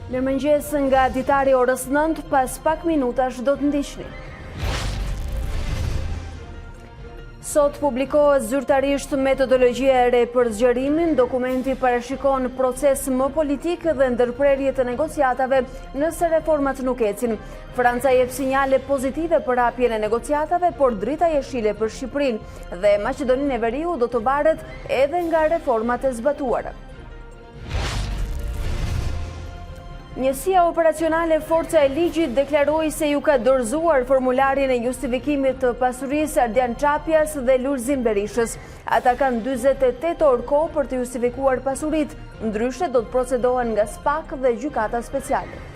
Mirëmëngjes nga ditari orës 9, pas pak minutash do të ndiqni. Sot publikohet zyrtarisht metodologjia e re për zgjerimin. Dokumenti parashikon proces më politik dhe ndërprerje të negociatave nëse reformat nuk ecin. Franca jep sinjale pozitive për hapjen e negociatave, por drita jeshile për Shqipërinë dhe Maqedoninë e Veriut do të varet edhe nga reformat e zbatuara. Njësia operacionale Forca e Ligjit deklaroi se ju ka dorëzuar formularin e justifikimit të pasurisë Ardian Çapjas dhe Lulzim Berishës. Ata kanë 48 orë kohë për të justifikuar pasuritë, ndryshe do të procedohen nga SPAK dhe gjykata speciale.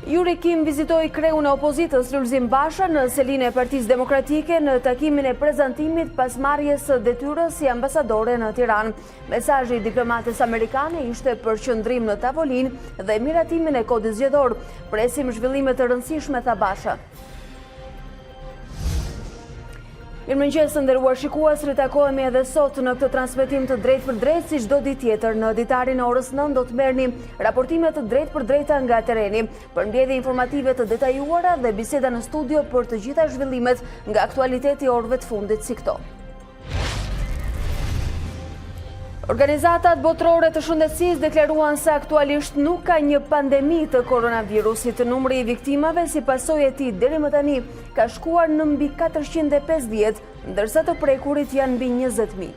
Juri Kim vizitoi kreun e opozitës Lulzim Basha në selinë e Partisë Demokratike në takimin e prezantimit pas marrjes së detyrës si ambasadore në Tiranë. Mesazhi i diplomates amerikane ishte për qëndrim në tavolinë dhe miratimin e kodit zgjedhor. Presim zhvillime të rëndësishme, tha Basha. Mirëmëngjes, nderuar shikues, ritakohemi edhe sot në këtë transmetim të drejtë për drejtë si çdo ditë tjetër. Në ditarin e orës 9 do të merrni raportime të drejtë për drejta nga tereni, përmbledhje informative të detajuara dhe biseda në studio për të gjitha zhvillimet nga aktualiteti i orëve të fundit si këto. Organizatat botërore të shëndetësisë deklaruan se aktualisht nuk ka një pandemi të koronavirusit. Numri i viktimave si pasojë e tij deri më tani ka shkuar në mbi 450, ndërsa të prekurit janë mbi 20.000.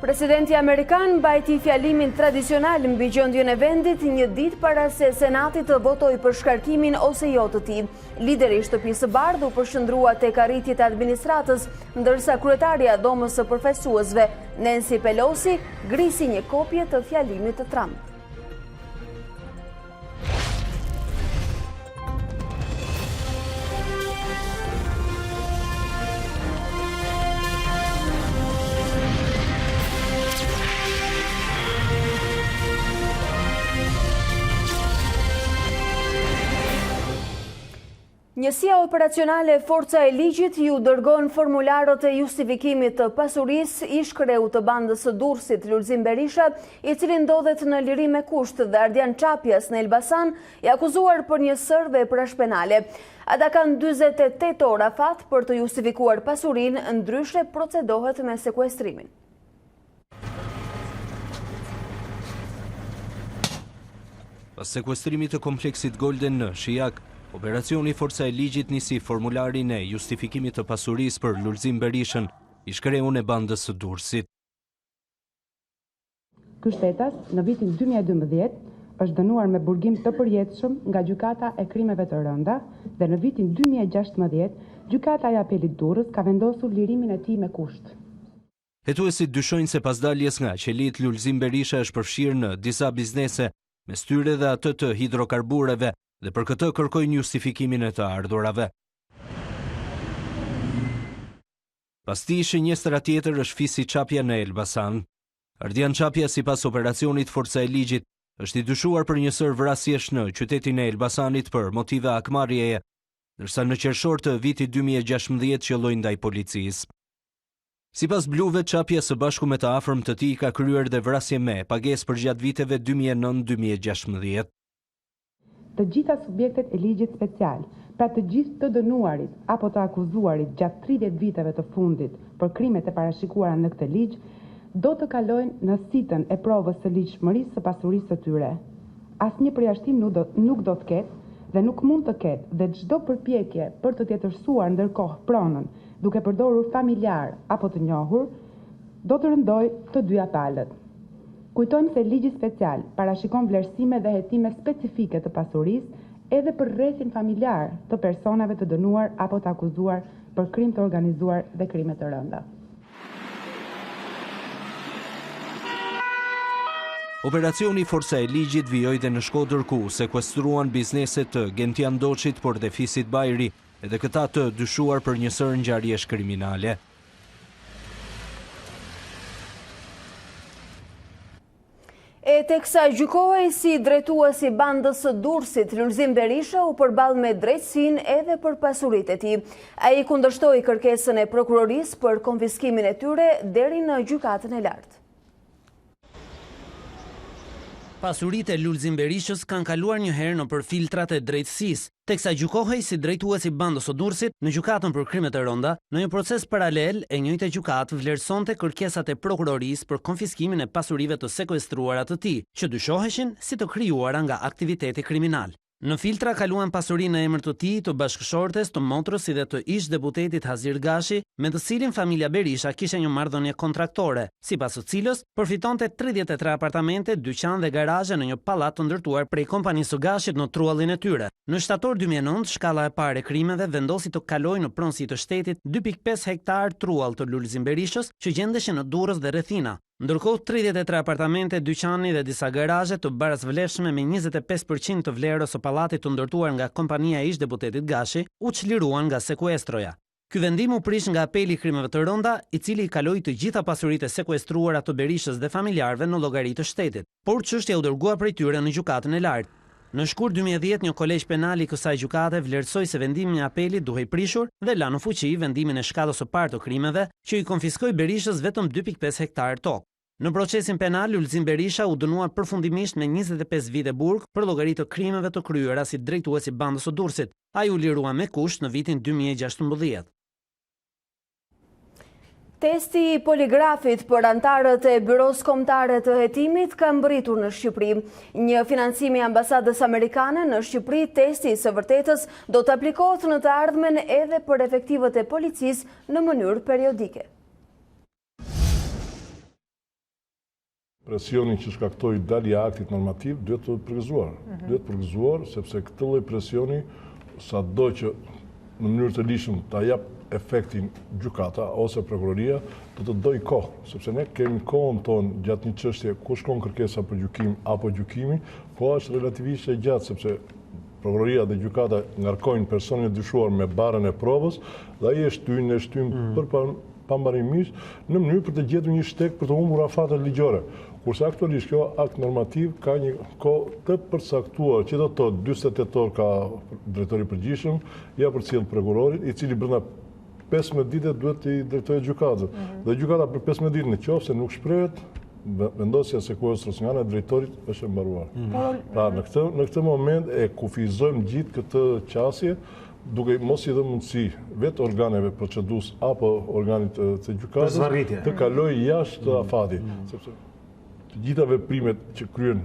Presidenti amerikan mbajti fjalimin tradicional mbi gjendjen e vendit një ditë para se Senati të votojë për shkarkimin ose jo të tij. Lideri i Shtëpisë së Bardhë u përshëndrua tek arritjet e administratës, ndërsa kryetaria e Dhomës së Përfaqësuesve, Nancy Pelosi, grisi një kopje të fjalimit të Trump. Njësia operacionale Forca e Ligjit ju dërgon formularët e justifikimit të pasurisë ish kreu të bandës së Durrësit Lulzim Berisha, i cili ndodhet në liri me kusht, dhe Ardian Çapjas në Elbasan, i akuzuar për një sër veprash penale. Ata kanë 48 orë afat për të justifikuar pasurinë, ndryshe procedohet me sekuestrimin. Pas sekuestrimit të kompleksit Golden në Shijak, operacioni Forca e Ligjit nisi formularin e justifikimit të pasurisë për Lulzim Berishën, ish kreun e bandës së Durrësit. Ky shtetas në vitin 2012 është dënuar me burgim të përjetshëm nga gjykata e krimeve të rënda dhe në vitin 2016 gjykata e apelit Durrës ka vendosur lirimin e tij me kusht. Hetuesit dyshojnë se pas daljes nga qelit, Lulzim Berisha është përfshirë në disa biznese, mes tyre dhe atë të hidrokarbureve, dhe për këtë kërkojnë justifikimin e të ardhurave. Pas tij, shënjestëra tjetër është Fisi Çapja në Elbasan. Ardian Çapja, sipas operacionit Forca e Ligjit, është i dyshuar për një sër vrasjesh në qytetin e Elbasanit për motive akmarrjeje, ndërsa në qershor të vitit 2016 qelloi ndaj policisë. Sipas bluve, Çapja së bashku me të afërm të tij ka kryer dhe vrasje me pagesë për gjatë viteve 2009-2016. Të gjitha subjektet e ligjit special, pra të gjithë të dënuarit apo të akuzuarit gjatë 30 viteve të fundit për krimet e parashikuara në këtë ligj, do të kalojnë në sitën e provës së ligjshmërisë së pasurisë së tyre. Asnjë përjashtim nuk do të ketë dhe nuk mund të ketë, dhe çdo përpjekje për të tjetërsuar ndërkohë pronën duke përdorur familjar apo të njohur, do të rëndojë të dyja palët. Kujtojmë se ligji special parashikon vlerësime dhe hetime specifike të pasurisë edhe për rrethin familjar të personave të dënuar apo të akuzuar për krim të organizuar dhe krime të rënda. Operacioni Forca e Ligjit vijoi dhe në Shkodër, ku sekuestruan bizneset të Gentian Doçit, por dhe Fisit Bajri, edhe këta të dyshuar për një sër ngjarjesh kriminale. E teksa gjykohej si drejtuesi bandës së Durrësit, Lulzim Berisha u përball me drejtësinë edhe për pasuritë e tij. Ai kundërshtoi kërkesën e prokurorisë për konfiskimin e tyre deri në gjykatën e lartë. Pasuritë e Lulzim Berishës kanë kaluar një herë nëpër filtrat e drejtësisë, teksa gjykohej si drejtuesi bandës së Durrësit në gjykatën për krimet e rënda, në një proces paralel e njëjtë gjykatë vlerësonte kërkesat e prokurorisë për konfiskimin e pasurive të sekuestruara të tij, që dyshoheshin si të krijuara nga aktiviteti kriminal. Në filtra kaluan pasurinë në emër të tij, të bashkëshortes, të motrës si dhe të ish deputetit Hazir Gashi, me të cilin familja Berisha kishte një marrëdhënie kontraktore, sipas së cilës përfitonte 33 apartamente, dyqan dhe garazhe në një pallat të ndërtuar prej kompanisë së Gashit në truallin e tyre. Në shtator 2009, shkalla e parë e krimeve vendosi të kalojë në pronësi të shtetit 2.5 hektar truall të Lulzim Berishës, që gjendeshin në Durrës dhe rrethina. Ndërkohë 33 apartamente, dyqani dhe disa garazhe të barazvlefshme me 25% të vlerës së pallatit të ndërtuar nga kompania e ish deputetit Gashi u çliruan nga sekuestroja. Ky vendim u prish nga apeli i krimeve të rënda, i cili i kaloi të gjitha pasuritë e sekuestruara të Berishës dhe familjarëve në llogari të shtetit, por çështja u dërgua prej tyre në gjykatën e lartë. Në shkurt 2010, një kolegj penal i kësaj gjykate vlerësoi se vendimi i apelit duhej prishur dhe la në fuqi vendimin e shkallës së parë të krimeve, që i konfiskoi Berishës vetëm 2.5 hektar tokë. Në procesin penal, Lulzim Berisha u dënuar përfundimisht me 25 vite burg për llogari të krimeve të kryera si drejtuesi bandës së Durrësit. Ai u lirua me kusht në vitin 2016. Testi i poligrafit për antarët e Byros Kombëtare të Hetimit ka mbërritur në Shqipëri. Një financim i ambasadës amerikane në Shqipëri, testi i së vërtetës do të aplikohet në të ardhmen edhe për efektivët e policisë në mënyrë periodike. Presioni që shkaktoi dalja e aktit normativ duhet të përgëzuar. Duhet përgëzuar sepse këtë lloj presioni, sado që në mënyrë të lishëm ta jap efektin gjykata ose prokuroria, do të dojë kohë, sepse ne kemi kohën tonë gjatë një çështje ku shkon kërkesa për gjykim apo gjykimi, koha është relativisht e gjatë sepse prokuroria dhe gjykata ngarkojnë personin e dyshuar me barën e provës dhe ai e shtyn për pambarimisht në mënyrë për të gjetur një shtek për të humbur afatet ligjore. Kurse aktualisht kjo akt normativ ka një kohë të përcaktuar, që do të thotë 48 orë ka drejtori i përgjithshëm, ja përcjell prokurorit, i cili brenda 15 ditë duhet të drejtojë gjykatën. Dhe gjykata për 15 ditë nëse nuk shprehet, vendosja e sekuestrës nga ana e drejtorit është e mbaruar. Pra në këtë moment e kufizojmë gjithë këtë qasje, duke mos i dhënë mundësi vetë organeve procedues apo organit të gjykatës të kalojë jashtë afatit, sepse të gjitha veprimet që kryen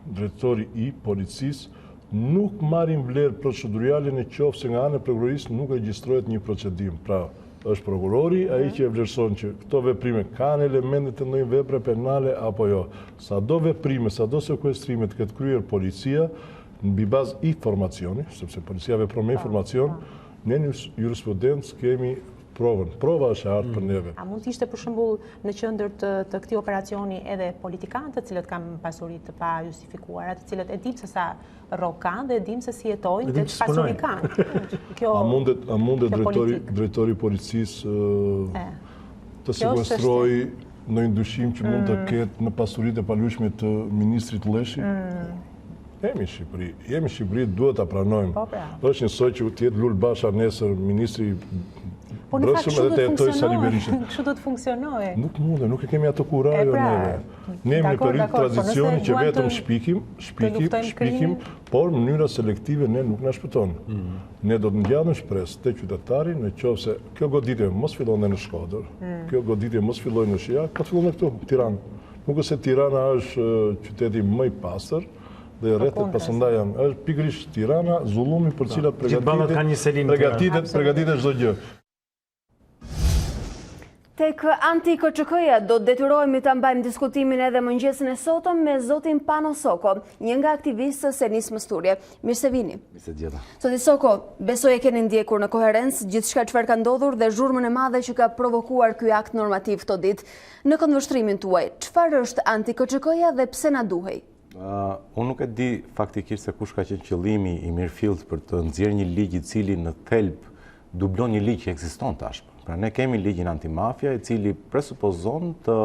drejtori i policisë nuk marrin vlerë procedurale nëse nga ana e prokurorisë nuk regjistrohet një procedim. Pra, është prokurori ai që e vlerëson që këto veprime kanë elemente të ndonjë vepre penale apo jo. Sado veprime, sado sekuestrime të ketë kryer policia mbi bazë informacioni, sepse policia vepron me informacion, ne në jurisprudencë kemi provën. Prova është e hartë për neve. A mund të ishte për shembull në qendër të këtij operacioni edhe politikanë të cilët kanë pasuri të pa justifikuara, të cilët e dim se sa rrok kanë dhe e dim se si jetojnë dhe pasuri kanë. A mundet drejtori i policisë të sekuestrojë ndonjë dyshim që mund të ketë në pasuritë e palishme të ministrit Lleshit? Jemi Shqipëri, duhet ta pranojmë. Është njësoj që të jetë Lul Basha nesër ministri brendshëm edhe të jetojë Sali Berisha. Kështu do të funksionojë. Nuk mundet, nuk e kemi atë kurajë neve. Ne jemi në periudhë tranzicioni që vetëm shpikim, por në mënyra selektive ne nuk na shpëton. Ne do të ngjallim shpresë te qytetari nëse kjo goditje mos fillon në Shkodër, kjo goditje mos fillojë në Shija, ka të fillon këtu, në Tiranë. Nuk është se Tirana është qyteti më i pastër, dhe rrethet pasandaj janë. Është pikërisht Tirana, zullumi për cilat përgatitet çdo gjë. Tek anti-KÇK-ja do të detyrohemi ta mbajmë diskutimin edhe mëngjesin e sotëm me zotin Pano Soko, një nga aktivistët e Nis Mështurje. Mirë se vini. Mirë se gjeta. Zoti Soko, besoj e keni ndjekur në koherencë gjithçka çfarë ka ndodhur dhe zhurmën e madhe që ka provokuar ky akt normativ këto ditë. Në këndvështrimin tuaj, çfarë është anti-KÇK-ja dhe pse na duhej? Unë nuk e di faktikisht se kush ka qenë qëllimi i mirëfillt për të nxjerrë një ligj i cili në thelb dublon një ligj që ekziston tashmë. Pra ne kemi ligjin antimafia, i cili presupozon të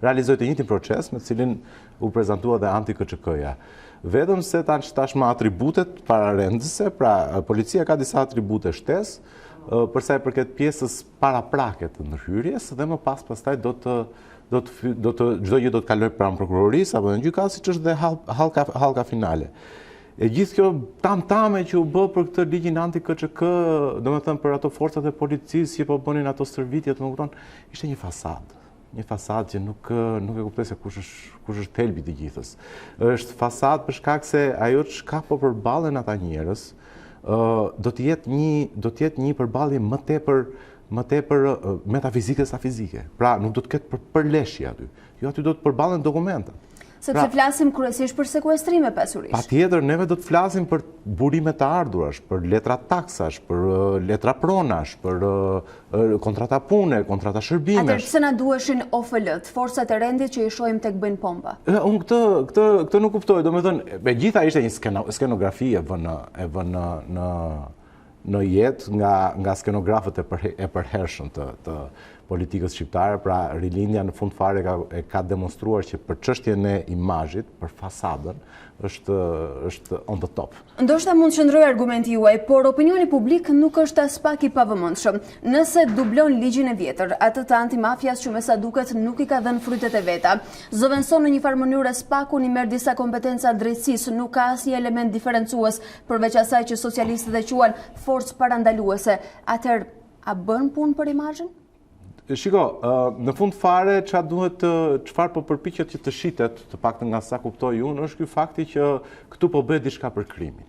realizojë të njëjtin proces me të cilin u prezantua dhe anti-KÇK-ja. Vetëm se tashmë atributet pararendëse, pra policia ka disa atribute shtesë, përsa i përket pjesës paraprake të ndërhyrjes, dhe më pastaj çdo gjë do të kalojë pranë prokurorisë apo në gjykatë, siç është dhe hallka finale. E gjithë kjo tamtame që u bë për këtë ligjin anti-KÇK, domethënë për ato forcat e policisë që po bënin ato stërvitje, më kupton, ishte një fasadë. Një fasadë që nuk e kuptoj se kush është thelbi i gjithës. Është fasadë për shkak se ajo çka po përballen ata njerëz, do të jetë një përballje më tepër metafizike sa fizike. Pra nuk do të ketë përleshje aty. Jo, aty do të përballen dokumentat. Sepse flasim kryesisht për sekuestrime pasurish. Patjetër, neve do të flasim për burime të ardhurash, për letra taksash, për letra pronash, për kontrata pune, kontrata shërbimesh. Atëherë pse na duheshin OFL-t, forcat e rendit që i shohim tek bëjnë pompa? Unë këtë nuk kuptoj, domethënë, e gjitha ishte një skenografi e vënë në jetë nga skenografët e përhershëm të politikës shqiptare, pra rilindja në fund fare ka demonstruar që për çështjen e imazhit, për fasadën, është on the top. Ndoshta mund të qëndrojë argumenti juaj, por opinioni publik nuk është as pak i pavëmendshëm. Nëse dublon ligjin e vjetër, atë të antimafias që me sa duket nuk i ka dhënë frytet e veta, zëvendëson në një farë mënyrë spakun i merr disa kompetenca drejtësisë, nuk ka asnjë element diferencues përveç asaj që socialistët e quajnë forcë parandaluese. Atëherë, a bën punë për imazhin? Shiko, në fund fare, çfarë po përpiqet që të shitet, të paktën nga sa kuptoj unë, është ky fakti që këtu po bëhet diçka për krimin.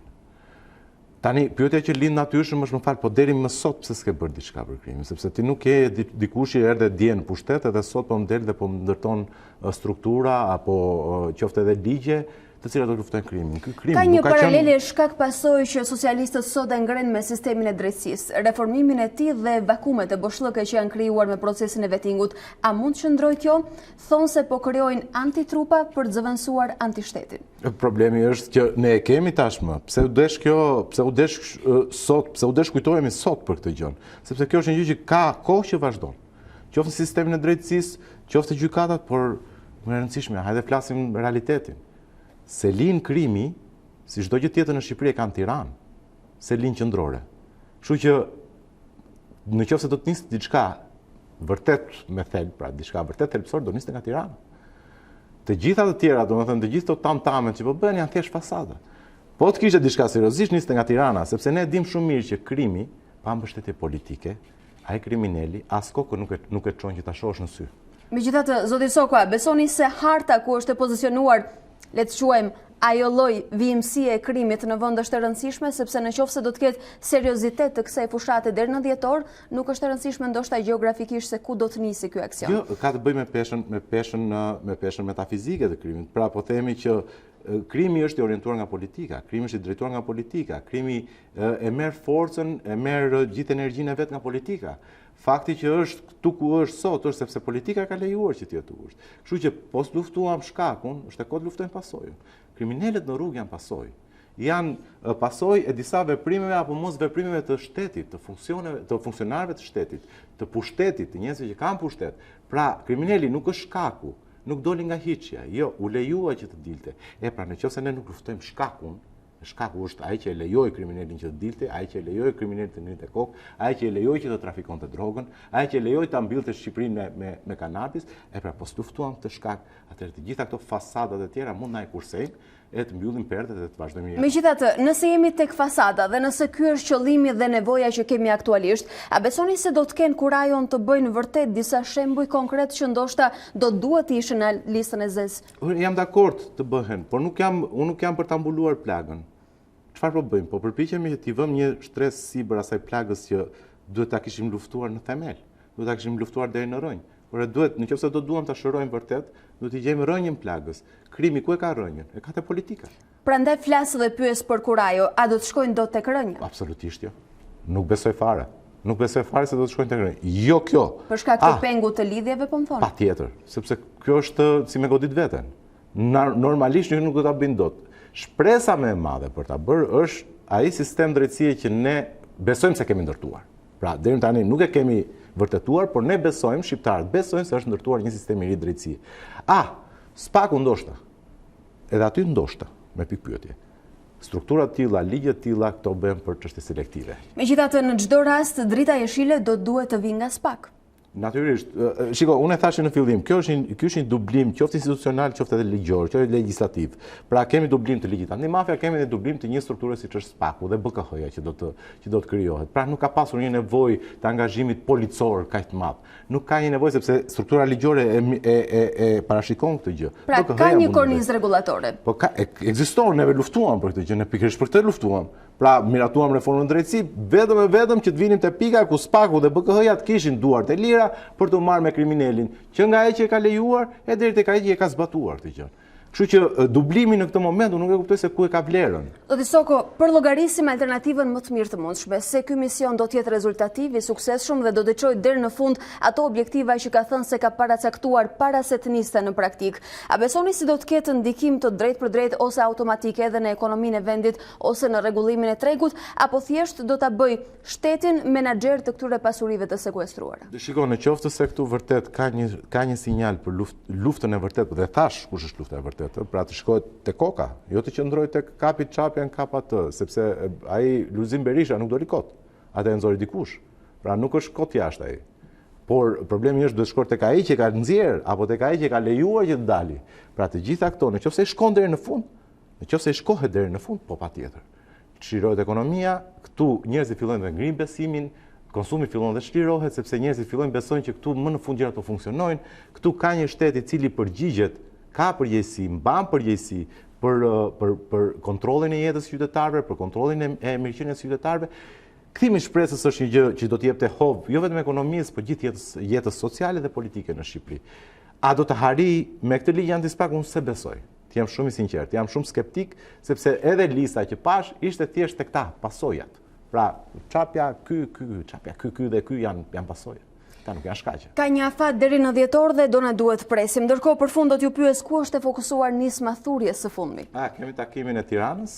Tani, pyetja që lind natyrshëm është, më fal, po deri më sot pse s'ke bërë diçka për krimin, sepse ti nuk je dikush që erdhe dje në pushtet edhe sot po më del dhe po më ndërton struktura apo qoftë edhe ligje të cilat do luftojnë krimin. Ka një paralele shkak pasojë që socialistët sot e ngrenë me sistemin e drejtësisë, reformimin e tij dhe vakumet e boshllëke që janë krijuar me procesin e vettingut. A mund të qëndrojë kjo? Thonë se po krijojnë antitrupa për të zëvendësuar antishtetin. Problemi është që ne e kemi tashmë. Pse u desh kjo, pse u desh kujtohemi sot për këtë gjë? Sepse kjo është një gjë që ka kohë që vazhdon. Qoftë sistemin e drejtësisë, qoftë gjykatat, por më e rëndësishme, hajde flasim realitetin. Se linë krimi, si çdo gjë tjetër në Shqipëri e kanë Tiranë, se linë qendrore. Kështu që në qoftë se do të nisë diçka vërtet me thelb, pra diçka vërtet thelbësor, do nisë nga Tirana. Të gjitha të tjera, domethënë të gjithë këto tamtamet që po bëhen janë thjesht fasada. Po të kishte diçka seriozisht nisë nga Tirana, sepse ne dim shumë mirë që krimi pa mbështetje politike, ai kriminali as kokë nuk e çon që ta shohësh në sy. Megjithatë, zoti Sokua, besoni se harta ku është e pozicionuar, le të quajmë, ajo lloj vijimësie e krimit në vend është e rëndësishme, sepse nëse do të ketë seriozitet të kësaj fushate deri në dhjetor, nuk është e rëndësishme ndoshta gjeografikisht se ku do të nisi ky aksion. Jo, ka të bëjë me peshën metafizike të krimit. Pra po themi që krimi është i orientuar nga politika, krimi është i drejtuar nga politika, krimi e merr forcën, e merr gjithë energjinë e vet nga politika. Fakti që është këtu ku është sot është sepse politika ka lejuar që të jetë ku është. Kështu që po luftuam shkakun, është e kohë të luftojmë pasojën. Kriminalet në rrugë janë pasojë. Janë pasojë e disa veprimeve apo mos veprimeve të shtetit, të funksionarëve të shtetit, të pushtetit, të njerëzve që kanë pushtet. Pra, kriminali nuk është shkaku, nuk doli nga hiçja. Jo, u lejua që të dilte. Pra, nëse ne nuk luftojmë shkakun, shkaku është ai që e lejoi kriminalin që të dilte, ai që e lejoi kriminalin të ngritte kokë, ai që e lejoi që të trafikonte drogën, ai që e lejoi ta mbyllte Shqipërinë me kanabis, pra po luftuam këtë shkak, atëherë të gjitha këto fasadat e tjera mund na e kursejnë e të mbyllim perdet dhe të vazhdojmë jetën. Megjithatë, nëse jemi tek fasada dhe nëse ky është qëllimi dhe nevoja që kemi aktualisht, a besoni se do të kenë kurajon të bëjnë vërtet disa shembuj konkret që ndoshta do duhet të ishin në listën e zezë? Jam dakord të bëhen, por unë nuk jam për ta mbuluar plagën. Çfarë po bëjmë? Po përpiqemi që t'i vëmë një shtresë sipër asaj plagës që duhet ta kishim luftuar në themel, duhet ta kishim luftuar deri në rrënjë. Por nëse do duam ta shërojmë vërtet, duhet t'i gjejmë rrënjën plagës. Krimi ku e ka rrënjën? E ka te politika. Prandaj flas dhe pyes për kurajo, a do të shkojnë dot tek rrënja? Absolutisht jo. Nuk besoj fare. Nuk besoj fare se do të shkojnë tek rrënja. Jo kjo. Për shkak të pengut të lidhjeve, po më thonë. Patjetër, sepse kjo është si me godit veten. Normalisht nuk do ta bëjnë dot. Shpresa më e madhe për ta bërë është ai sistem drejtësie që ne besojmë se kemi ndërtuar. Pra, deri tani nuk e kemi vërtetuar, por ne besojmë, shqiptarët besojmë se është ndërtuar një sistem i ri drejtësie. Spaku ndoshta, edhe aty ndoshta, me pikë pyetje. Strukturat tilla, ligjet tilla, këto bëhen për çështje selektive. Megjithatë, në çdo rast, drita jeshile do duhet të vijë nga SPAK. Natyrisht, shiko, unë e thashë në fillim, kjo është një dublim qoftë institucional, qoftë edhe ligjor, qoftë legislativ. Pra kemi dublim të ligjit antimafia, kemi edhe dublim të një strukture siç është SPAK-u dhe BKH-ja që do të krijohet. Pra nuk ka pasur një nevojë të angazhimit policor kaq të madh. Nuk ka një nevojë sepse struktura ligjore e parashikon këtë gjë. Pra ka një kornizë rregullatore. Po ekziston, neve luftuam për këtë gjë, ne pikërisht për këtë luftuam. Pra, miratuam reformën drejtësi, vetëm që të vinim te pika ku SPAK-u dhe BKH-ja të kishin duart e lira për të marrë me kriminalin, që nga ai që e ka lejuar e deri tek ai që e ka zbatuar këtë gjë. Kështu që dublimi në këtë moment unë nuk e kuptoj se ku e ka vlerën. Zoti Soko, përllogarisim alternativën më të mirë të mundshme, se ky mision do të jetë rezultativ, i suksesshëm dhe do të çojë deri në fund ato objektiva që ka thënë se ka paracaktuar para se të niste në praktik. A besoni se do të ketë ndikim të drejtë për drejtë ose automatik edhe në ekonominë e vendit ose në rregullimin e tregut, apo thjesht do ta bëj shtetin menaxher të këtyre pasurive të sekuestruara? Shiko, në qoftë se këtu vërtet ka një sinjal për luftën e vërtetë, dhe thash kush është lufta e vërtetë. Pra të shkohet te koka, jo të qëndroj tek kapi çapja në kap atë, sepse ai Lulzim Berisha nuk do rikot. Atë e nxori dikush. Pra nuk është kot jashtë ai. Por problemi është duhet shkohet tek ai që ka nxjerr apo tek ai që ka lejuar që të dali. Pra të gjitha këto, nëse shkon deri në fund, nëse shkohet deri në fund, po patjetër. Çlirohet ekonomia, këtu njerëzit fillojnë të ngrinë besimin, konsumi fillon dhe çlirohet sepse njerëzit fillojnë besojnë që këtu më në fund gjërat do funksionojnë. Këtu ka një shtet i cili përgjigjet, ka përgjegjësi, mban përgjegjësi për kontrollin e jetës qytetarëve, për kontrollin e mirëqenies së qytetarëve. Kthimi i shpresës është një gjë që do të jepte hov jo vetëm ekonomisë, por gjithë jetës sociale dhe politike në Shqipëri. A do të harri me këtë ligj anti-SPAK? Unë se besoj. Të jam shumë i sinqert, jam shumë skeptik, sepse edhe lista që pash ishte thjesht tek ta pasojat. Pra, çapja ky dhe ky janë pasojat. Ta nuk janë shkaqe. Ka një afat deri në dhjetor dhe do na duhet presim. Ndërkohë për fund do t'ju pyes ku është e fokusuar nisma thurjes së fundmi. Kemi takimin e Tiranës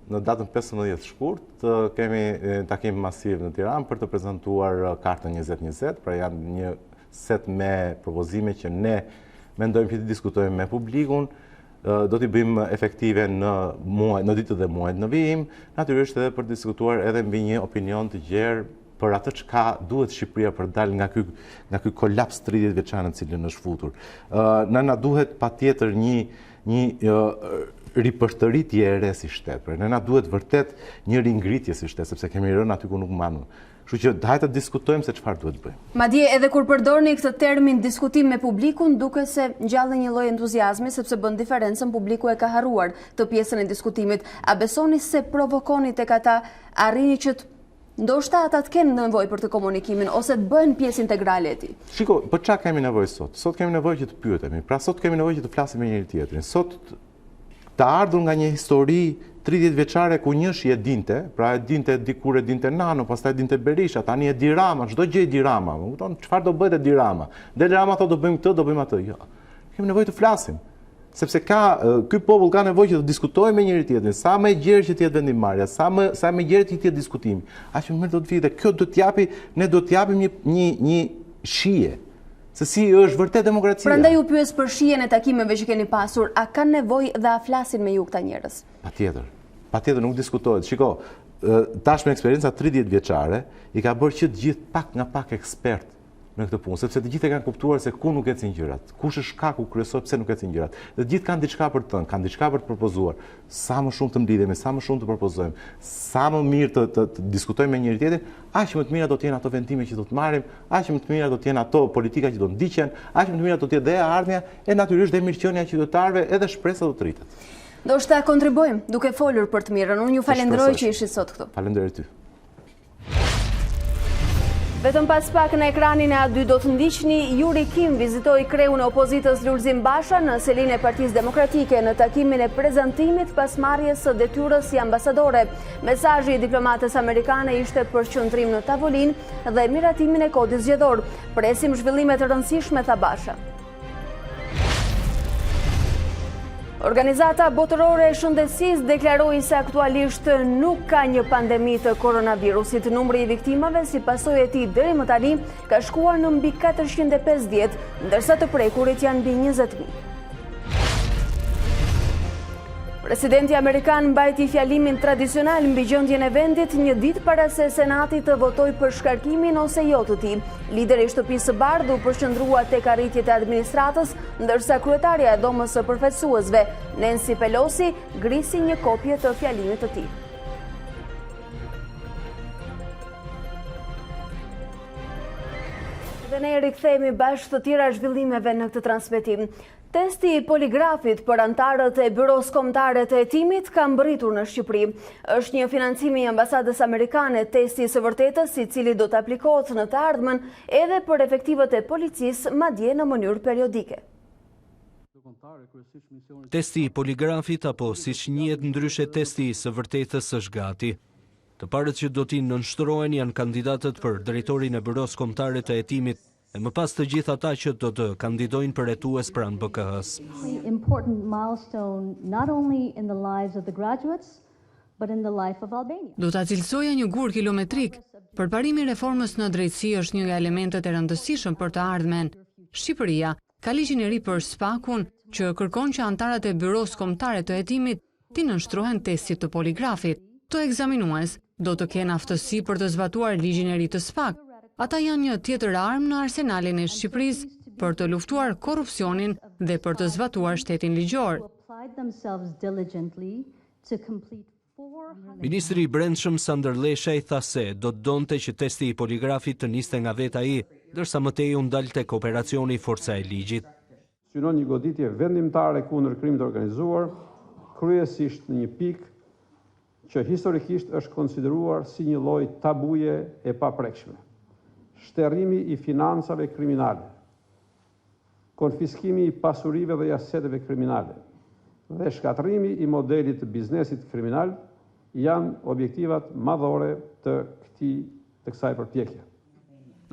në datën 15 shkurt, kemi takim masiv në Tiranë për të prezantuar kartën 2020, pra janë një set me propozime që ne mendojmë që të diskutojmë me publikun. Do t'i bëjmë efektive në ditët dhe muajt në vijim, natyrisht edhe për të diskutuar edhe mbi një opinion të gjerë për atë çka duhet Shqipëria për dalë nga ky kolaps 30 vjeçar në cilin është futur. Na duhet patjetër një ripërtëritje e re si shtet. Pra na duhet vërtet një ringritje si shtet, sepse kemi rënë aty ku nuk mbanëm. Kështu që hajde të diskutojmë se çfarë duhet bëjmë. Madje edhe kur përdorni këtë termin diskutim me publikun, duket se ngjallë një lloj entuziazmi sepse bën diferencën, publiku e ka harruar të pjesën e diskutimit. A besoni se provokoni tek ata arrini që ndoshta ata të kenë nevojë për të komunikimin ose të bëhen pjesë integrale e tij? Shiko, për çfarë kemi nevojë sot? Sot kemi nevojë që të pyetemi. Pra sot kemi nevojë që të flasim me njëri tjetrin. Sot të ardhur nga një histori 30 vjeçare ku njëshi e dinte, pra e dinte dikur e dinte Nano, pastaj e dinte Berisha, tani e di Rama, çdo gjë e di Rama. Më kupton çfarë do bëhet e di Rama. Del Rama thotë do bëjmë këtë, do bëjmë atë. Jo. Kemi nevojë të flasim. Sepse ky popull ka nevojë që të diskutojë me njëri tjetrin, sa më gjerë që të jetë vendimmarrja, sa më gjerë që të jetë diskutimi. Aq më mirë do të vijë dhe kjo do të japi, ne do të japim një shije se si është vërtet demokracia. Prandaj ju pyes për shijen e takimeve që keni pasur, a kanë nevojë dhe a flasin me ju këta njerëz? Patjetër nuk diskutohet. Shiko, tash me eksperjenca 30 vjeçare i ka bërë që të gjithë pak nga pak ekspert në këtë punë, sepse të gjithë e kanë kuptuar se ku nuk ecin gjërat, kush është shkaku kryesor pse nuk ecin gjërat. Dhe të gjithë kanë diçka për të thënë, kanë diçka për të propozuar. Sa më shumë të mblidhemi, sa më shumë të propozojmë, sa më mirë të diskutojmë me njëri tjetrin, aq më të mira do të jenë ato vendime që do të marrim, aq më të mira do të jenë ato politika që do ndiqen, aq më të mira do të jetë dhe ardhmja e natyrisht dhe mirëqenia e qytetarëve, edhe shpresa do të rritet. Ndoshta kontribuojmë duke folur për të mirën. Unë ju falenderoj që ishit sot këtu. Falenderoj ty. Vetëm pas pak në ekranin e A2 do të ndiqni, Yuri Kim vizitoi kreun e opozitës Lulzim Basha në selinë e Partisë Demokratike në takimin e prezantimit pas marrjes së detyrës si ambasadore. Mesazhi i diplomates amerikane ishte për qëndrim në tavolinë dhe miratimin e kodit zgjedhor. Presim zhvillime të rëndësishme, tha Basha. Organizata botërore e shëndetësisë deklaroi se aktualisht nuk ka një pandemi të koronavirusit. Numri i viktimave si pasojë e tij deri më tani ka shkuar në mbi 450, ndërsa të prekurit janë mbi 20.000. Presidenti Amerikan mbajti fjalimin tradicional mbi gjendjen e vendit një ditë para se Senati të votojë për shkarkimin ose jo të tij. Lideri i Shtëpisë së Bardhë u përqendrua tek arritjet e administratës, ndërsa kryetaria e Domës së Përfaqësuesve, Nancy Pelosi, grisi një kopje të fjalimit të tij. Dhe ne rikthehemi bashkë të tjera zhvillimeve në këtë transmetim. Testi i poligrafit për antarët e Byros Kombëtare të Hetimit ka mbërritur në Shqipëri. Është një financim i ambasadës amerikane, testi i së vërtetës, i cili do të aplikohet në të ardhmen edhe për efektivët e policisë, madje në mënyrë periodike. Testi i poligrafit, apo siç njihet ndryshe testi i së vërtetës, është gati. Të parët që do t'i nënshtrohen janë kandidatët për drejtorin e Byros Kombëtare të Hetimit, e më pas të gjithë ata që do të kandidojnë për hetues pranë BK-s. Do ta cilësoja një gur kilometrik. Përparimi i reformës në drejtësi është një nga elementet e rëndësishëm për të ardhmen. Shqipëria ka ligjin e ri për SPAK-un që kërkon që antarët e Byros Kombëtare të Hetimit t'i nënshtrohen testit të poligrafit. Të egzaminues do të kenë aftësi për të zbatuar ligjin e ri të SPAK. Ata janë një tjetër armë në arsenalin e Shqipërisë për të luftuar korrupsionin dhe për të zbatuar shtetin ligjor. Ministri i Brendshëm Sandër Leshaj tha se do të donte që testi i poligrafit të niste nga vetë ai, ndërsa mëtej u ndal tek operacioni Forca e Ligjit. Synon një goditje vendimtare kundër krimit të organizuar, kryesisht në një pikë që historikisht është konsideruar si një lloj tabuje e paprekshme. Shterrimi i financave kriminale, konfiskimi i pasurive dhe aseteve kriminale dhe shkatërrimi i modelit të biznesit kriminal janë objektivat madhore të kësaj përpjekje.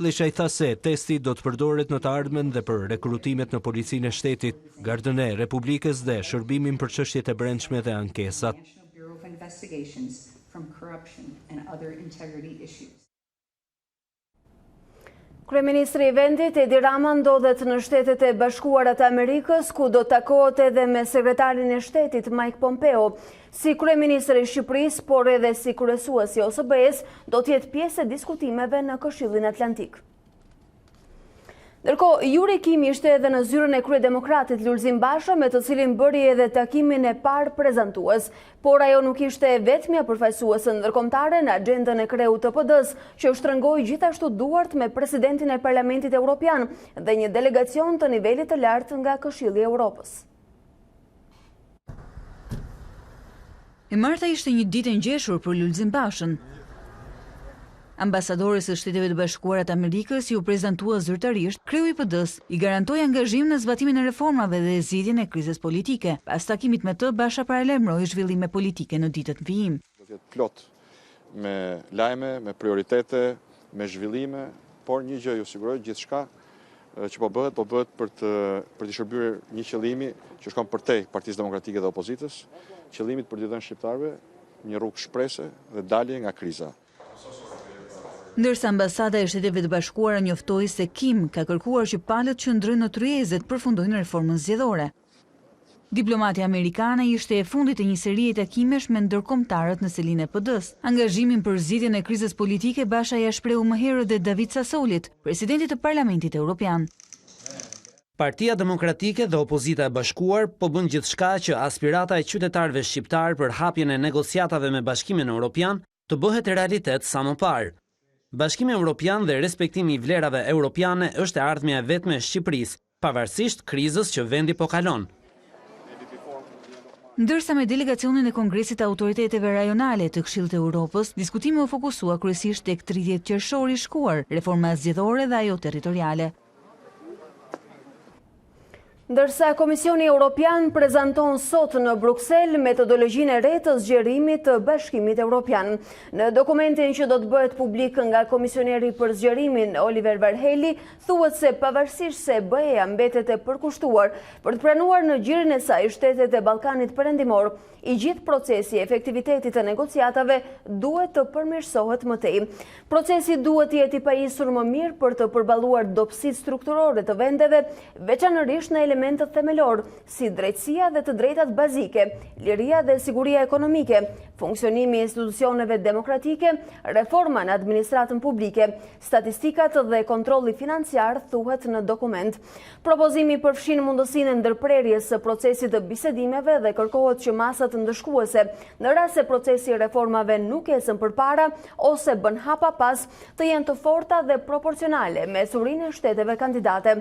Leshaj tha se testi do të përdoret në të ardhmen dhe për rekrutimet në policinë e shtetit, Gardën e Republikës dhe shërbimin për çështjet e brendshme dhe ankesat. Kryeministri i vendit Edi Rama ndodhet në Shtetet e Bashkuara të Amerikës, ku do takohet edhe me sekretarin e shtetit Mike Pompeo. Si kryeministri i Shqipërisë, por edhe si kryesuesi i OSBE-s, do të jetë pjesë e diskutimeve në Këshillin Atlantik. Ndërkohë, Juri Kimi ishte edhe në zyrën e kryedemokratit Lulzim Basha, me të cilin bëri edhe takimin e parë prezantues, por ajo nuk ishte vetmja përfaqësuese ndërkombëtare në agjendën e kreut të PD-s, që shtrëngoi gjithashtu duart me presidentin e Parlamentit Evropian dhe një delegacion të nivelit të lartë nga Këshilli i Evropës. E marta ishte një ditë e ngjeshur për Lulzim Bashën. Ambasadores së Shteteve të Bashkuara të Amerikës ju prezantua zyrtarisht kreu i PD-s, i garantoi angazhim në zbatimin e reformave dhe zgjidhjen e krizës politike. Pas takimit me të, Basha paralajmëroi zhvillime politike në ditët në vijim. Do të jetë plot me lajme, me prioritete, me zhvillime, por një gjë ju siguroj, gjithçka që po bëhet për të shërbyer një qëllimi që shkon përtej Partisë Demokratike dhe opozitës, qëllimit për t'i dhënë shqiptarëve një rrugë shprese dhe dalje nga kriza. Ndërsa ambasada e Shteteve të Bashkuara njoftoi se Kim ka kërkuar që palët qëndrojnë në tryeze të përfundojnë reformën zgjedhore. Diplomati amerikane ishte e fundit e një serie takimesh me ndërkombëtarët në selinë e PD-s. Angazhimin për zgjidhjen e krizës politike Basha ja shprehu më herët dhe David Sassolit, presidentit të Parlamentit Evropian. Partia Demokratike dhe Opozita e Bashkuar po bën gjithçka që aspirata e qytetarëve shqiptar për hapjen e negociatave me Bashkimin Evropian të bëhet realitet sa më parë. Bashkimi Evropian dhe respektimi i vlerave europiane është e ardhmja e vetme e Shqipërisë, pavarësisht krizës që vendi po kalon. Ndërsa me delegacionin e Kongresit të Autoriteteve Rajonale të Këshillit të Evropës, diskutimi u fokusua kryesisht tek 30 qershor i shkuar, reforma zgjedhore dhe ajo territoriale. Ndërsa Komisioni Europian prezanton sot në Bruksel metodologjinë e re të zgjerimit të Bashkimit Evropian. Në dokumentin që do të bëhet publik nga komisioneri për zgjerimin Oliver Varhelyi, thuhet se pavarësisht se BE-ja mbetet e përkushtuar për të pranuar në gjirin e saj shtetet e Ballkanit Perëndimor, i gjithë procesi e efektivitetit të negociatave duhet të përmirësohet më tej. Procesi duhet të jetë i pajisur më mirë për të përballuar dobësitë strukturore të vendeve, veçanërisht në elementët themelor, si drejtësia dhe të drejtat bazike, liria dhe siguria ekonomike, funksionimi i institucioneve demokratike, reforma në administratën publike, statistikat dhe kontrolli financiar, thuhet në dokument. Propozimi përfshin mundësinë e ndërprerjes së procesit të bisedimeve dhe kërkohet që masat ndëshkuese, në rast se procesi i reformave nuk ecën përpara ose bën hapa pas, të jenë të forta dhe proporcionale me surinë e shteteve kandidate.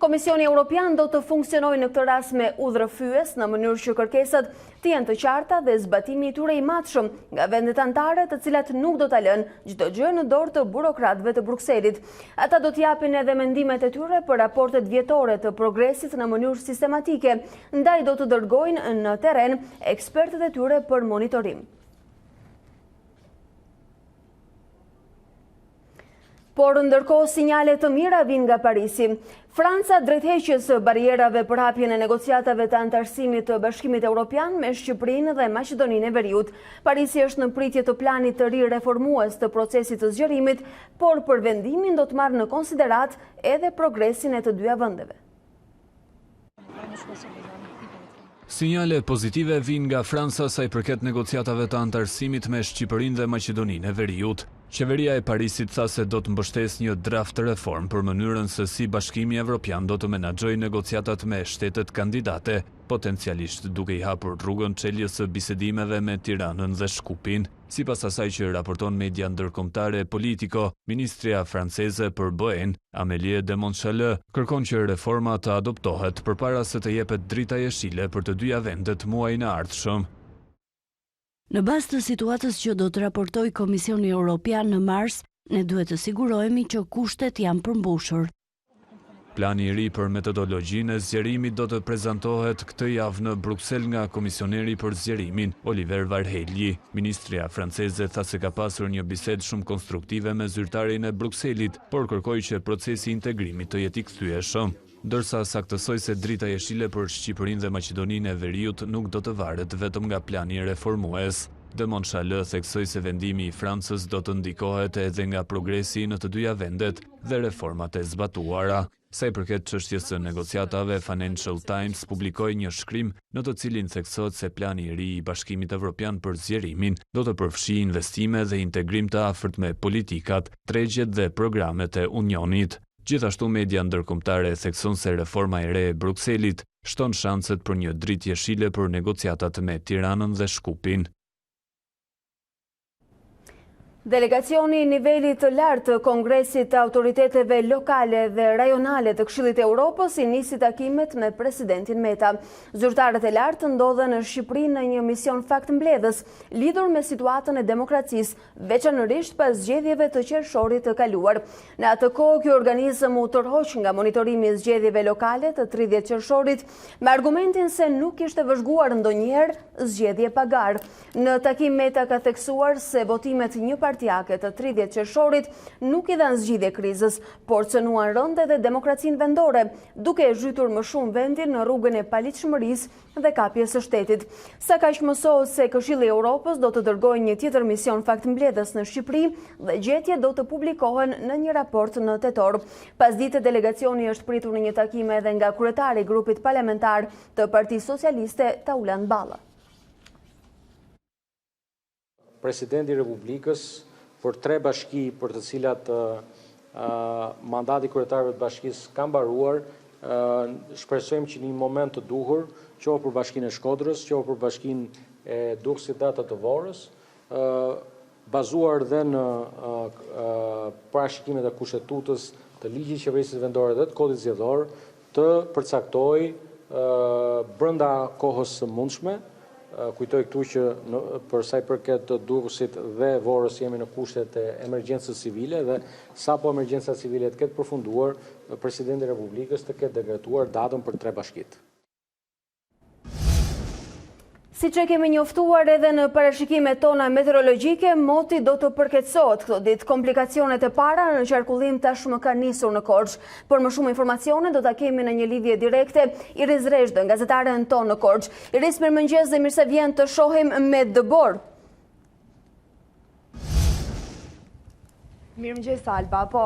Komisioni Evropian do të funksionojë në këtë rast me udhërrëfyes në mënyrë që kërkesat të jenë të qarta dhe zbatimi i tyre i matshëm nga vendet anëtare, të cilat nuk do ta lënë çdo gjë në dorë të burokratëve të Brukselit. Ata do të japin edhe mendimet e tyre për raportet vjetore të progresit në mënyrë sistematike, ndaj do të dërgojnë në terren ekspertët e tyre për monitorim. Por ndërkohë sinjale të mira vijnë nga Parisi. Franca drejtheqjes së barierave për hapjen e negociatave të antarësimit të Bashkimit Evropian me Shqipërinë dhe Maqedoninë e Veriut. Parisi është në pritje të planit të ri reformues të procesit të zgjerimit, por për vendimin do të marrë në konsiderat edhe progresin e të dyja vendeve. Sinjale pozitive vijnë nga Franca sa i përket negociatave të antarësimit me Shqipërinë dhe Maqedoninë e Veriut. Qeveria e Parisit tha se do të mbështesë një draft reform për mënyrën se si Bashkimi Evropian do të menaxhojë negociatat me shtetet kandidate, potencialisht duke i hapur rrugën çeljes së bisedimeve me Tiranën dhe Shkupin. Sipas asaj që raporton media ndërkombëtare Politico, ministria franceze për BE-n, Amélie de Montchalin, kërkon që reforma të adoptohet përpara se të jepet drita jeshile për të dyja vendet muajin e ardhshëm. Në bazë të situatës që do të raportojë Komisioni Evropian në mars, ne duhet të sigurohemi që kushtet janë përmbushur. Plani i ri për metodologjinë e zgjerimit do të prezantohet këtë javë në Bruksel nga komisioneri për zgjerimin, Oliver Varhelyi. Ministria franceze tha se ka pasur një bisedë shumë konstruktive me zyrtarin e Brukselit, por kërkoi që procesi i integrimit të jetë i kthyeshëm. Ndërsa saktësoi se drita jeshile për Shqipërinë dhe Maqedoninë e Veriut nuk do të varet vetëm nga plani reformues. De Montchalin theksoi se vendimi i Francës do të ndikohet edhe nga progresi në të dyja vendet dhe reformat e zbatuara. Sa i përket çështjes së negociatave, Financial Times publikoi një shkrim në të cilin theksohet se plani i ri i Bashkimit Evropian për zgjerimin do të përfshijë investime dhe integrim të afërt me politikat, tregjet dhe programet e Unionit. Gjithashtu media ndërkombëtare thekson se reforma e re e Brukselit shton shanset për një dritë jeshile për negociatat me Tiranën dhe Shkupin. Delegacioni i nivelit të lartë të Kongresit të Autoriteteve Lokale dhe Rajonale të Këshillit të Evropës i nisi takimet me presidentin Meta. Zyrtarët e lartë ndodhen në Shqipëri në një mision faktmbledhës lidhur me situatën e demokracisë, veçanërisht pas zgjedhjeve të qershorit të kaluar. Në atë kohë, ky organizëm u tërhoq nga monitorimi i zgjedhjeve lokale të 30 qershorit me argumentin se nuk ishte vëzhguar ndonjëherë zgjedhje pagar. Në takim Meta ka theksuar se votimet një partijake të 30 qershorit nuk i dhanë zgjidhje krizës, por cënuan rënd edhe demokracinë vendore, duke e zhytur më shumë vendin në rrugën e palitshmërisë dhe kapjes së shtetit. Sa kaq mësohet se Këshilli i Evropës do të dërgojë një tjetër mision faktmbledhës në Shqipëri dhe gjetjet do të publikohen në një raport në tetor. Pasdite delegacioni është pritur në një takim edhe nga kryetari i grupit parlamentar të Partisë Socialiste, Tauland Balla. Presidenti i Republikës për 3 bashki për të cilat mandati kryetarëve të bashkisë ka mbaruar, shpresojmë që në një moment të duhur, qoftë për bashkinë e Shkodrës, qoftë për bashkinë e Durrësit Data të Vorrës, bazuar dhe në parashikimet e kushtetutës, të ligjit qeverisë vendore dhe të kodit zgjedhor, të përcaktoj brenda kohës së mundshme Kujtoj këtu që për sa i përket të Durrësit dhe Vorrës jemi në kushtet e emergjencës civile dhe sapo emergjenca civile të ketë përfunduar, Presidenti i Republikës të ketë dekretuar datën për 3 bashkitë. Si që kemi njoftuar edhe në parashikimet tona meteorologjike, moti do të përkeçohet këto ditë. Komplikacionet e para në qarkullim tashmë kanë nisur në Korçë. Por më shumë informacione do ta kemi në një lidhje direkte Iris Rezhdë, gazetaren tonë në Korçë. Iris, mirëmëngjes dhe mirë se vjen të shohim me dëbor. Mirëmëngjes Alba, po,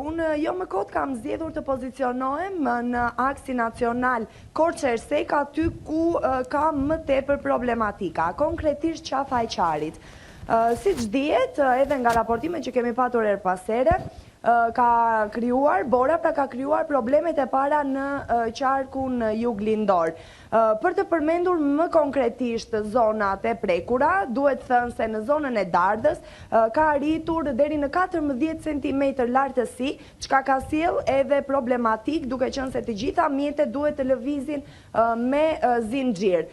unë jo më kot kam zgjedhur të pozicionohem në aksi nacional Korçë-Ersek, aty ku ka më tepër problematika, konkretisht qafa e Qarit. Siç dihet, edhe nga raportimet që kemi patur her pas here, ka krijuar, Bora pra ka krijuar problemet e para në qarkun juglindor. Për të përmendur më konkretisht zonat e prekura, duhet thënë se në zonën e Dardës ka arritur deri në 14 cm lartësi, çka ka sjell edhe problematik, duke qenë se të gjitha mjetet duhet të lëvizin me zinxhir.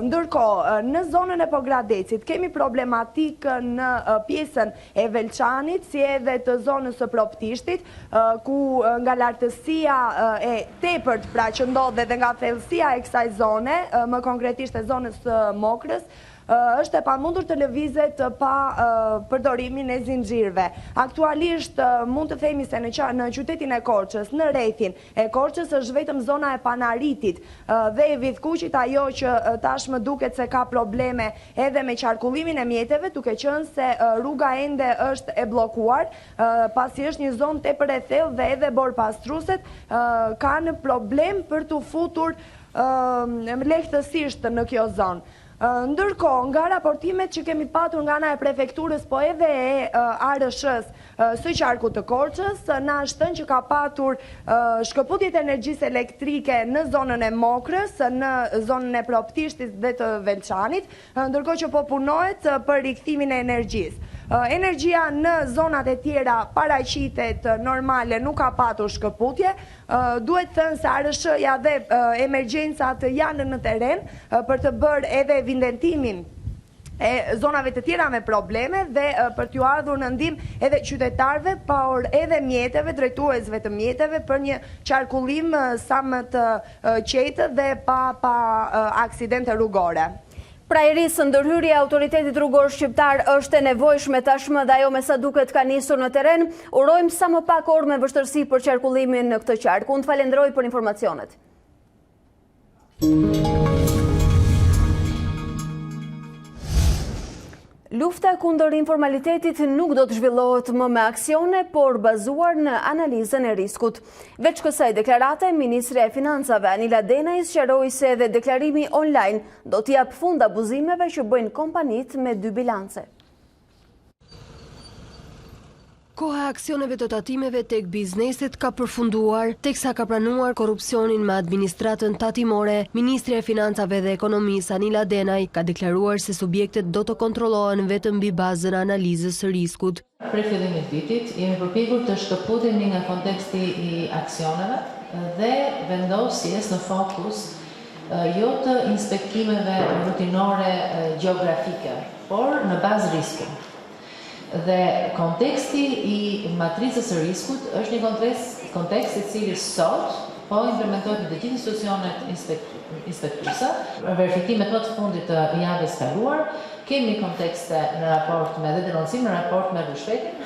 Ndërkohë, në zonën e Pogradecit kemi problematik në pjesën e Velçanit, si edhe të zonës së Proptishtit, ku nga lartësia e tepërt, pra që ndodhet dhe nga thellësia e kësaj zone, më konkretisht e zonës Mokrës, është e pamundur të lëvizet pa përdorimin e zinxhirëve. Aktualisht mund të themi se në qytetin e Korçës, në rrethin e Korçës është vetëm zona e Panaritit dhe e Vidhkuqit ajo që tashmë duket se ka probleme edhe me qarkullimin e mjeteve, duke qenë se rruga ende është e bllokuar, pasi është një zonë tepër e thellë dhe edhe borpastrueset kanë problem për të futur lehtësisht në kjo zonë. Ndërkohë, nga raportimet që kemi patur nga ana e prefekturës, po edhe e ARSH-s së qarkut të Korçës, na shtën që ka patur shkëputjet energjisë elektrike në zonën e Mokrës, në zonën e Proptishtit dhe të Velçanit, ndërkohë që po punohet për rikthimin e energjisë. Energjia në zonat e tjera paraqitet normale, nuk ka patur shkëputje. Duhet thënë se ARSH-ja dhe emergjencat janë në teren për të bërë edhe evidentimin e zonave të tjera me probleme dhe për t'ju ardhur në ndihmë edhe qytetarëve, por edhe mjeteve, drejtuesve të mjeteve për një qarkullim sa më të qetë dhe pa aksidente rrugore. Pra Iris, ndërhyrja e autoritetit rrugor shqiptar është e nevojshme tashmë dhe ajo me sa duket ka nisur në teren. Urojmë sa më pak orë me vështirësi për qarkullimin në këtë qark. Unë të falenderoj për informacionet. Lufta kundër informalitetit nuk do të zhvillohet më me aksione, por bazuar në analizën e riskut. Veç kësaj deklarate, Ministrja e Financave Anila Denaj sqaroi se edhe deklarimi online do të jap fund abuzimeve që bëjnë kompanitë me 2 bilance. Koha e aksioneve të tatimeve tek bizneset ka përfunduar, teksa ka pranuar korrupsionin me administratën tatimore. Ministrja e Financave dhe Ekonomisë Anila Denaj ka deklaruar se subjektet do të kontrollohen vetëm mbi bazën e analizës së riskut. Prej fillimit vitit jemi përpikur të shkëputemi nga konteksti i aksioneve dhe vendosjes në fokus jo të inspektimeve rutinore gjeografike, por në bazë risku. Dhe konteksti i matricës së riskut është një kontekst i cili sot po implementohet në të gjithë institucionet inspektuese. Verifitimet më të fundit të javës kaluar, kemi kontekste në raport me dhe denoncim në raport me rishpetin,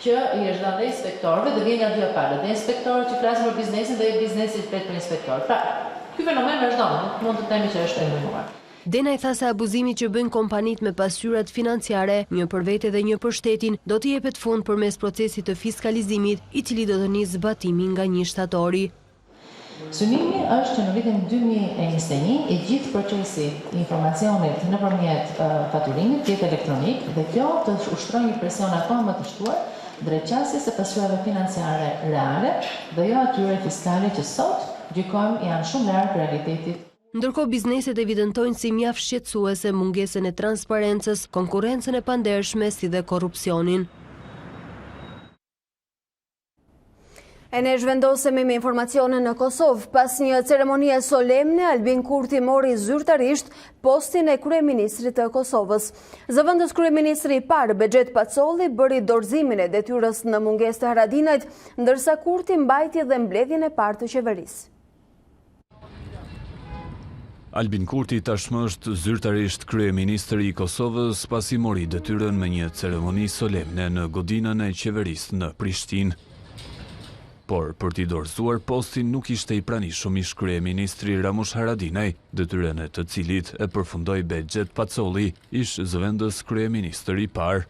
që i është dhënë dhe inspektorëve dhe vjen nga dy palët, dhe inspektorët që flasin për biznesin dhe biznesi flet për inspektorët. Pra, ky fenomen vazhdon, nuk mund të themi që është e ndërmuar. Denaj tha se abuzimi që bëjnë kompanit me pasyrat financiare, një për vete dhe një për shtetin, do të jepet fund përmes procesit të fiskalizimit, i cili do të nisë zbatimin nga 1 shtatori. Synimi është që në vitin 2021 i gjithë procesi i informacionit nëpërmjet faturimit jetë elektronik dhe kjo të ushtrojë një presion akoma më të shtuar drejt qasjes së pasuriave financiare reale dhe jo atyre fiskale që sot gjykojmë janë shumë larg realitetit. Ndërkohë bizneset evidentojnë si mjaft shqetësuese mungesën e transparencës, konkurrencën e pandershme si dhe korrupsionin. E ne zhvendosemi me informacione në Kosovë. Pas një ceremonie solemne, Albin Kurti mori zyrtarisht postin e kryeministrit të Kosovës. Zëvendës kryeministri i parë, Bexhet Pacolli, bëri dorëzimin e detyrës në mungesë të Haradinajt, ndërsa Kurti mbajti dhe mbledhjen e parë të qeverisë. Albin Kurti tashmë është zyrtarisht kryeministër i Kosovës pasi mori detyrën me një ceremoni solemne në godinën e qeverisë në Prishtinë. Por për t'i dorëzuar postin nuk ishte i pranishëm ish kryeministri Ramush Haradinaj, detyrën e të cilit e përfundoi Bexhet Pacolli, ish zëvendës kryeministër i parë.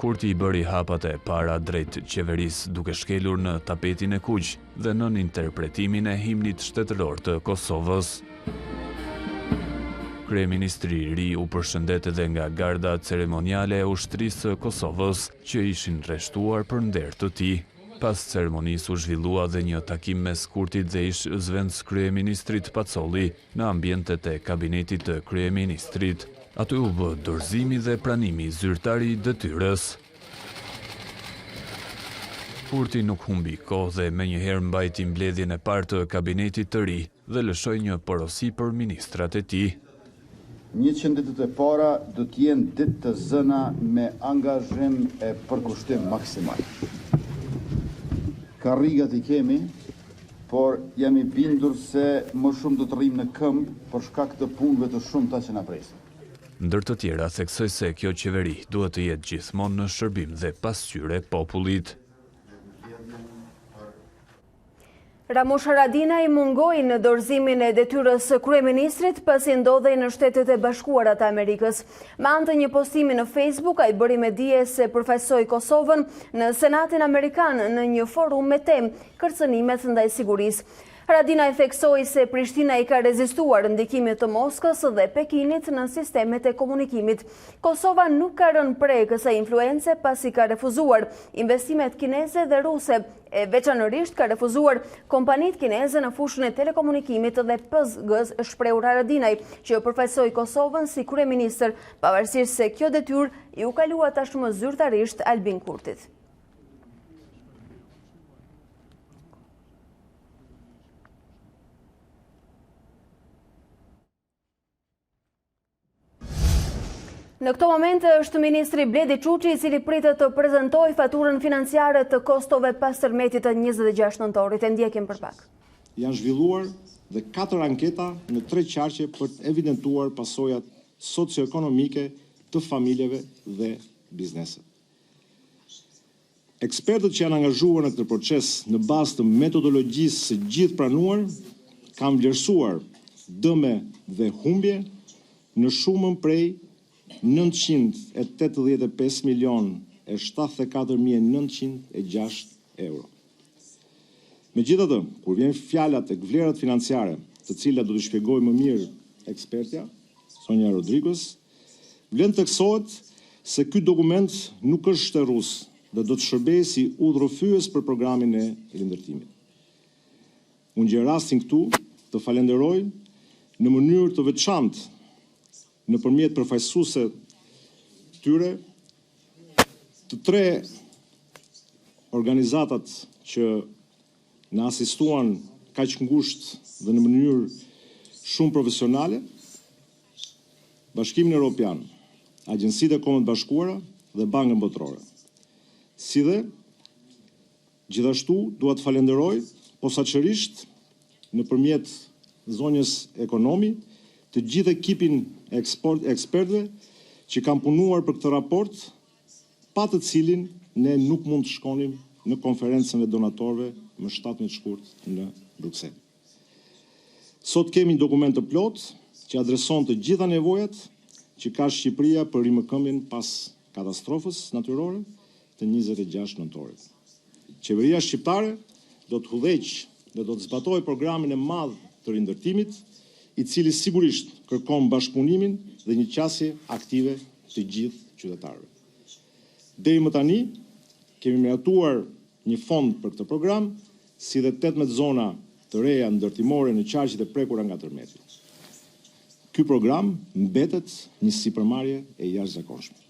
Kurti I bëri hapat e para drejt qeverisë duke shkelur në tapetin e kuq dhe nën interpretimin e himnit shtetëror të Kosovës. Kryeministri I ri u përshëndet edhe nga garda ceremoniale e ushtrisë së Kosovës, që ishin rreshtuar për nder të tij. Pas ceremonisë u zhvillua dhe një takim mes Kurtit dhe ish zëvendës kryeministrit Pacolli në ambientet e kabinetit të kryeministrit. Aty u bë dorëzimi dhe pranimi zyrtari I detyrës. Kurti nuk humbi kohë dhe menjëherë mbajti mbledhjen e parë të kabinetit të ri dhe lëshoi një porosi për ministrat e tij. 100 ditët e para do të jenë ditë të zëna me angazhim e përkushtim maksimal. Karrigat I kemi, por jam I bindur se më shumë do të rrim në këmbë për shkak të punëve të shumta që na presin. Ndër të tjera theksoi se kjo qeveri duhet të jetë gjithmonë në shërbim dhe pasqyre popullit. Ramush Haradinaj mungoi në dorëzimin e detyrës së kryeministrit pasi ndodhej në Shtetet e Bashkuara të Amerikës. Me anë të një postimi në Facebook, ai bëri me dije se përfaqësoi Kosovën në Senatin Amerikan në një forum me temë kërcënimet ndaj sigurisë. Haradinaj theksoi se Prishtina I ka rezistuar ndikimit të Moskës dhe Pekinit në sistemet e komunikimit. Kosova nuk ka rënë prej kësaj influence pasi ka refuzuar investimet kineze dhe ruse, e veçanërisht ka refuzuar kompanitë kineze në fushën e telekomunikimit dhe PSG-s, shprehur Haradinaj, që përfaqësoi Kosovën si kryeministër, pavarësisht se kjo detyrë I u kalua tashmë zyrtarisht Albin Kurtit. Në këto momente është ministri Bledi Çuçi I cili pritet të prezantojë faturën financiare të kostove pas tërmetit të 26 nëntorit. E ndjekim për pak. Janë zhvilluar dhe 4 anketa në 3 qarqe për të evidentuar pasojat socioekonomike të familjeve dhe bizneset. Ekspertët që janë angazhuar në këtë proces në bazë të metodologjisë së gjithë pranuar kanë vlerësuar dëme dhe humbje në shumën prej 985.074.906 euro. Megjithatë, kur vjen fjala tek vlerat financiare, të cilat do të shpjegojë më mirë ekspertja Sonja Rodriguez, vlen theksohet se ky dokument nuk është shterrues dhe do të shërbejë si udhërrëfyes për programin e rindërtimit. Unë gjej rastin këtu të falenderoj në mënyrë të veçantë nëpërmjet përfaqësuesve tyre të 3 organizatat që na asistuan kaq ngushtë dhe në mënyrë shumë profesionale, Bashkimin Evropian, Agjencitë e Kombeve të Bashkuara dhe Bankën Botërore. Si dhe gjithashtu dua të falenderoj posaçërisht nëpërmjet zonjës ekonomi të gjithë ekipin e ekspertëve që kanë punuar për këtë raport, pa të cilin ne nuk mund të shkonim në konferencën e donatorëve më 17 shkurt në Bruksel. Sot kemi një dokument të plotë që adreson të gjitha nevojat që ka Shqipëria për rimëkëmbjen pas katastrofës natyrore të 26 nëntorit. Qeveria shqiptare do të udhëheqë dhe do të zbatojë programin e madh të rindërtimit, I cili sigurisht kërkon bashkëpunimin dhe një qasje aktive të gjithë qytetarëve. Deri më tani kemi miratuar një fond për këtë program, si dhe 18 zona të reja ndërtimore në qarqet e prekura nga tërmeti. Ky program mbetet një sipërmarrje e jashtëzakonshme.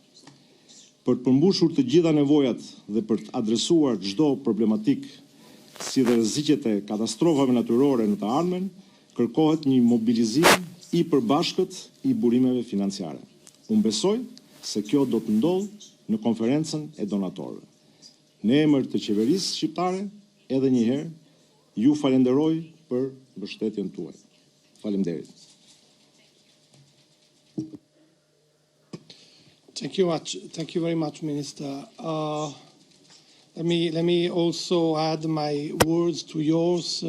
për të përmbushur të gjitha nevojat dhe për të adresuar çdo problematik si dhe rreziqet e katastrofave natyrore në të ardhmen, kërkohet një mobilizim i përbashkët i burimeve financiare. Unë besoj se kjo do të ndodhë në konferencën e donatorëve. Në emër të qeverisë shqiptare, edhe një herë, ju falenderoj për mbështetjen tuaj. Faleminderit. Thank you very much, Minister. Let me also add my words to yours.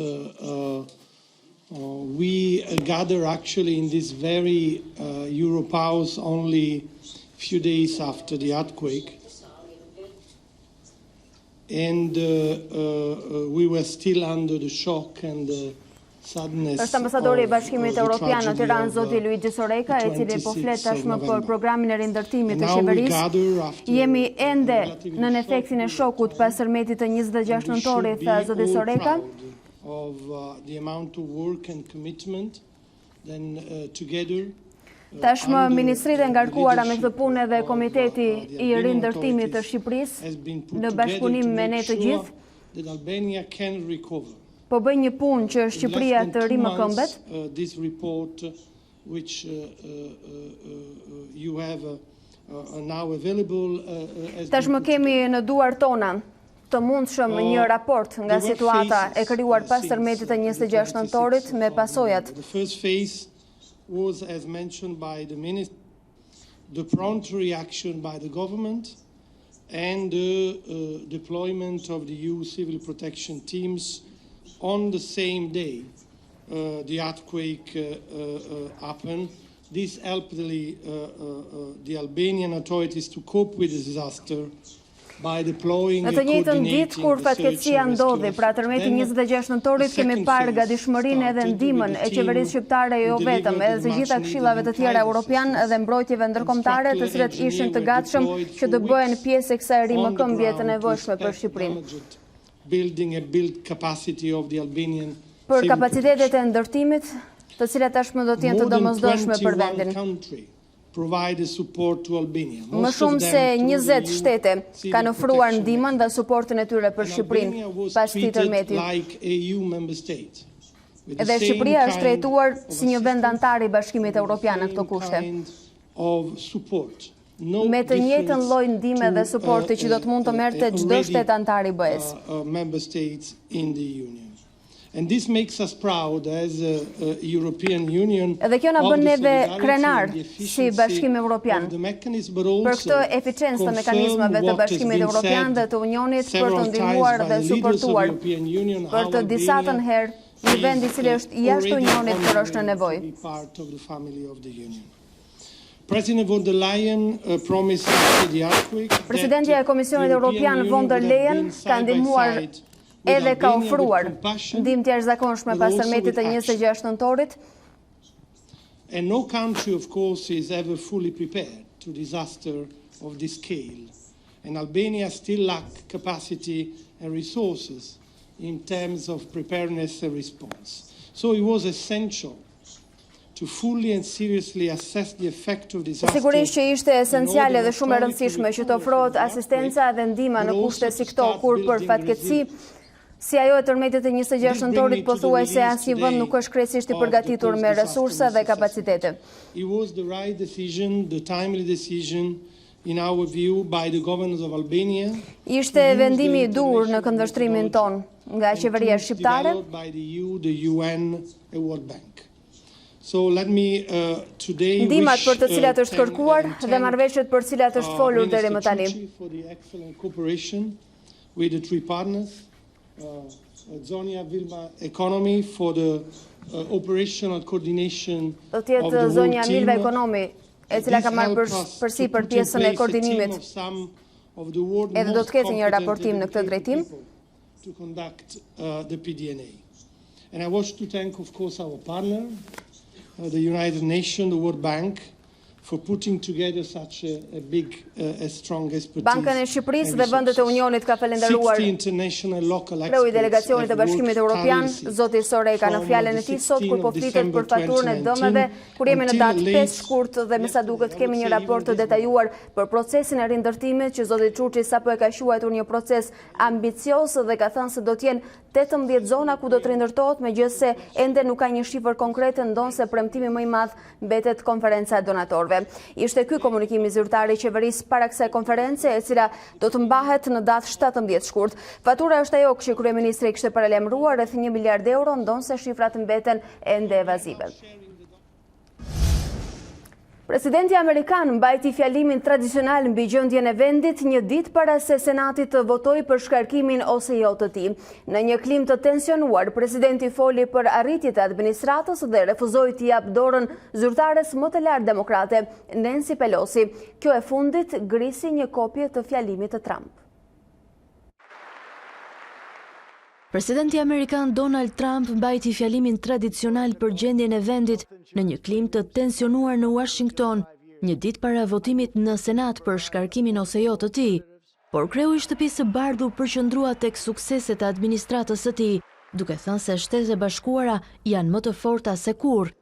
We gather actually in this very Europe House only a few days after the earthquake, and we were still under the shock and the sadness. Është ambasadori i Bashkimit Evropian në Tiranë, zoti Luigi Soreka, i cili po flet tashmë për programin e rindërtimit të qeverisë. Jemi ende në efektin e shokut pas tërmetit të 26 nëntorit, tha zoti Soreka. Tashmë ministritë e ngarkuara me këtë punë dhe Komiteti i Rindërtimit të Shqipërisë në bashkëpunim me ne të gjithë po bëjnë një punë që Shqipëria të rimëkëmbet. Tashmë kemi në duar tona të mundshëm një raport nga situata e krijuar pas tërmetit të 26 nëntorit me pasojat. The first phase was, as mentioned by the Minister, the prompt reaction by the government and the deployment of the EU civil protection teams on the same day the earthquake happened. This helped the Albanian authorities to cope with the disaster by deploying Në të njëjtën ditë kur fatkeqësia ndodhi, pra tërmeti 26 nëntorit, kemi parë gatishmërinë edhe ndihmën e qeverisë shqiptare, jo vetëm, edhe të gjitha këshillave të tjera europian dhe mbrojtjeve ndërkombëtare, të cilët ishin të gatshëm që të bëhen pjesë e kësaj rimëkëmbje të nevojshme për Shqipërinë. Për kapacitetet e ndërtimit, të cilat tashmë do të jenë të domosdoshme për vendin. Më shumë se 20 shtete kanë ofruar ndihmën dhe suportin e tyre për Shqipërinë pas këtij tërmeti. Edhe Shqipëria është trajtuar si një vend antar i Bashkimit Evropian në këto kushte. Me të njëjtën lloj ndihme dhe suporti që do të mund të merrte çdo shtet antar i BE-s. And this makes us proud as a European Union. Edhe kjo na bën neve krenar si Bashkim Evropian. Për këtë eficiencë të mekanizmave të Bashkimit Evropian dhe të Unionit për të ndihmuar dhe suportuar për të disatën herë një vend i cili është jashtë Unionit por është në nevojë. President von der Leyen promised after the earthquake. Presidentja e Komisionit Evropian von der Leyen ka ndihmuar edhe ka ofruar ndihmë të jashtëzakonshme pas tërmetit të 26 nëntorit. And no country, of course, is ever fully prepared to disaster of this scale. And Albania still lacks capacity and resources in terms of preparedness and response. So it was essential to fully and seriously assess the effect of disaster. Sigurisht që ishte esenciale dhe shumë e rëndësishme që të ofrohet asistenca dhe ndihma në kushte si këto, kur për fatkeqësi si ajo e tërmetit të 26 nëntorit pothuajse asnjë vend nuk është krejtësisht i përgatitur me resursa dhe kapacitete. It was the right decision, the timely decision in our view by the governors of Albania. Ishte vendimi i dur në këndvështrimin ton nga qeveria shqiptare. By the EU, the UN, and World Bank. So let me today ndihmat për të cilat është kërkuar dhe marrëveshjet për të cilat është folur deri më tani. For the excellent cooperation with the three partners. Zonia Vilma Economy for the operational coordination do të jetë zonja Milva Economy e cila ka marrë përsipër pjesën e koordinimit. Edhe do të ketë një raportim në këtë drejtim. To conduct the PDNA. And I wish to thank, of course, our partner, the United Nations, the World Bank, for putting together such a big, a strong expertise. Bankën e Shqipërisë dhe vendet e Unionit ka falenderuar kreu i delegacionit të Bashkimit Evropian, zoti Soreka, në fjalën e tij sot kur po flitet për faturën e dëmeve, kur jemi në datë 5 shkurt dhe me sa duket kemi një raport të detajuar për procesin e rindërtimit që zoti Çuçi sapo e ka quajtur një proces ambicioz dhe ka thënë se do të jenë 18 zona ku do të rindërtohet, megjithëse ende nuk ka një shifër konkrete, ndonse premtimi më i madh mbetet konferenca e donatorëve. Ishte ky komunikimi zyrtar i qeverisë para kësaj konference, e cila do të mbahet në datë 17 shkurt. Fatura është ajo që kryeministri kishte paralajmëruar, rreth 1 miliard euro, ndonse shifrat mbeten ende evazive. Presidenti Amerikan mbajti fjalimin tradicional mbi gjendjen e vendit një ditë para se Senati të votojë për shkarkimin ose jo të tij. Në një klim të tensionuar, presidenti foli për arritjet e administratës dhe refuzoi të japë dorën zyrtares më të lartë demokrate, Nancy Pelosi. Kjo e fundit grisi një kopje të fjalimit të Trump. Presidenti Amerikan Donald Trump mbajti fjalimin tradicional për gjendjen e vendit në një klim të tensionuar në Washington, një ditë para votimit në Senat për shkarkimin ose jo të tij, por kreu i Shtëpisë së Bardhë përqendrua tek sukseset e administratës së tij, duke thënë se Shtetet e Bashkuara janë më të forta se kurrë.